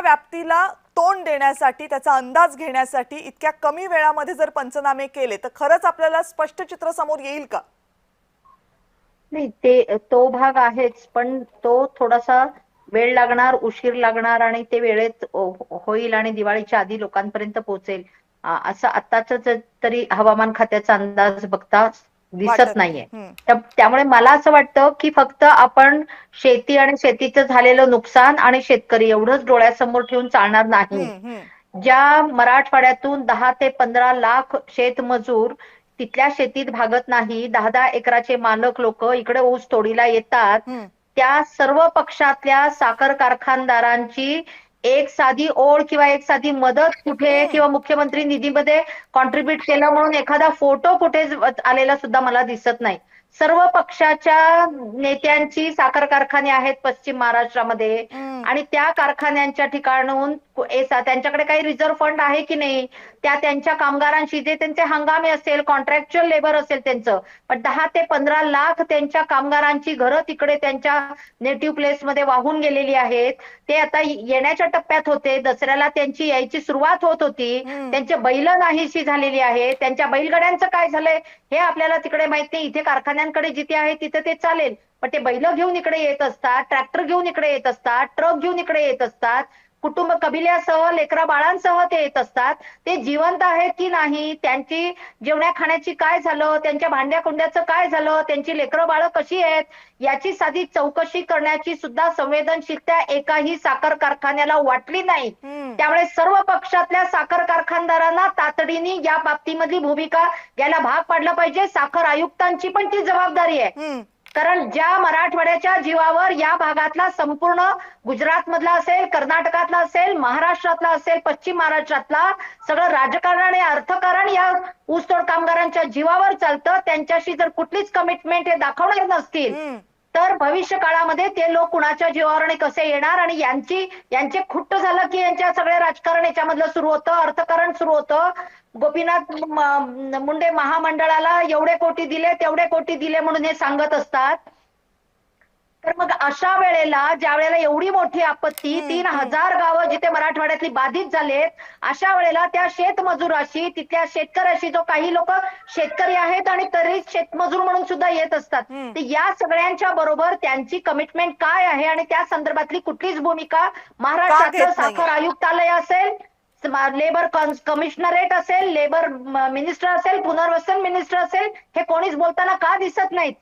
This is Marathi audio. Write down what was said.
व्याप्तीला तोंड देण्यासाठी, त्याचा अंदाज घेण्यासाठी इतक्या कमी वेळामध्ये जर पंचनामे केले तर खरंच आपल्याला स्पष्ट चित्र समोर येईल का? नाही, तो भाग आहेच, पण तो थोडासा वेळ लागणार, उशीर लागणार आणि ते वेळेत होईल आणि दिवाळीच्या आधी लोकांपर्यंत पोहोचेल असं आत्ताच तरी हवामान खात्याचा अंदाज बघता दिसत वाटत नाहीये. नाही. तर त्यामुळे मला असं वाटतं की फक्त आपण शेती आणि शेतीचं झालेलं नुकसान आणि शेतकरी एवढंच डोळ्यासमोर ठेवून चालणार नाही. हम्म, हम्म, ज्या मराठवाड्यातून 10 ते 15 लाख शेतमजूर तिथल्या शेतीत भागत नाही, 10-10 एकराचे मालक लोक इकडे ऊस तोडीला येतात, हम्म, त्या सर्व पक्षातल्या साखर कारखानदारांची एक साधी ओळ किंवा एक साधी मदत कुठे हम्म. किंवा मुख्यमंत्री निधीमध्ये कॉन्ट्रीब्युट केलं म्हणून एखादा फोटो कुठे आलेला सुद्धा मला दिसत नाही. सर्व पक्षाच्या नेत्यांची साखर कारखाने आहेत पश्चिम महाराष्ट्रामध्ये हम्म. आणि त्या कारखान्यांच्या ठिकाणून त्यांच्याकडे काही रिझर्व्ह फंड आहे की नाही, त्या त्यांच्या कामगारांशी जे त्यांचे हंगामी असेल, कॉन्ट्रॅक्च्युअल लेबर असेल त्यांचं, पण 10 ते 15 लाख त्यांच्या कामगारांची घरं तिकडे त्यांच्या नेटिव्ह प्लेसमध्ये वाहून गेलेली आहेत. ते आता येण्याच्या टप्प्यात होते, दसऱ्याला त्यांची यायची सुरुवात होत होती, हम्म. त्यांचे बैल नाहीशी झालेली आहे, त्यांच्या बैलगाड्यांचं काय झालंय हे आपल्याला तिकडे माहित नाही. इथे कारखान्यांकडे जिथे आहे तिथे ते चालेल, पण ते बैल घेऊन इकडे येत असतात, ट्रॅक्टर घेऊन इकडे येत असतात, ट्रक घेऊन इकडे येत असतात, कुटुंब कबिल्यासह लेकरा बाळांसह ते येत असतात. ते जिवंत आहेत की नाही, त्यांची जेवण्या खाण्याची काय झालं, त्यांच्या भांड्या कुंड्याचं काय झालं, त्यांची लेकरं बाळं कशी आहेत याची साधी चौकशी करण्याची सुद्धा संवेदनशीलता एकाही साखर कारखान्याला वाटली नाही. हम्म. त्यामुळे सर्व पक्षातल्या साखर कारखानदारांना तातडीने या बाबतीमधली भूमिका घ्यायला भाग पाडलं पाहिजे. साखर आयुक्तांची पण ती जबाबदारी आहे, हम्म. कारण ज्या मराठवाड्याच्या जीवावर या भागातला संपूर्ण गुजरात मधला असेल, कर्नाटकातला असेल, महाराष्ट्रातला असेल, पश्चिम महाराष्ट्रातला सगळं राजकारण आणि अर्थकारण या ऊसतोड कामगारांच्या जीवावर चालतं, त्यांच्याशी जर कुठलीच कमिटमेंट हे दाखवणार नसतील हम्म. तर भविष्य काळामध्ये ते लोक कुणाच्या जीवावर आणि कसे येणार आणि यांचे खुट्ट झालं की यांच्या सगळे राजकारण याच्यामधलं सुरू होतं, अर्थकारण सुरू होतं. गोपीनाथ मुंडे महामंडळाला एवढे कोटी दिले, तेवढे कोटी दिले म्हणून हे सांगत असतात. तर मग अशा वेळेला ज्या वेळेला एवढी मोठी आपत्ती, 3,000 गावं जिथे मराठवाड्यातली बाधित झालेत, अशा वेळेला त्या शेतमजुराशी, तिथल्या शेतकऱ्याशी, जो काही लोक शेतकरी आहेत आणि तरी शेतमजूर म्हणून सुद्धा येत असतात, हम्म. तर या सगळ्यांच्या बरोबर त्यांची कमिटमेंट काय आहे आणि त्या संदर्भातली कुठलीच भूमिका का महाराष्ट्रातलं घेत नाहीये? साखर आयुक्तालय असेल, लेबर कमिशनरेट असेल, लेबर मिनिस्टर असेल, पुनर्वसन मिनिस्टर असेल, हे कोणीच बोलताना का दिसत नाहीत?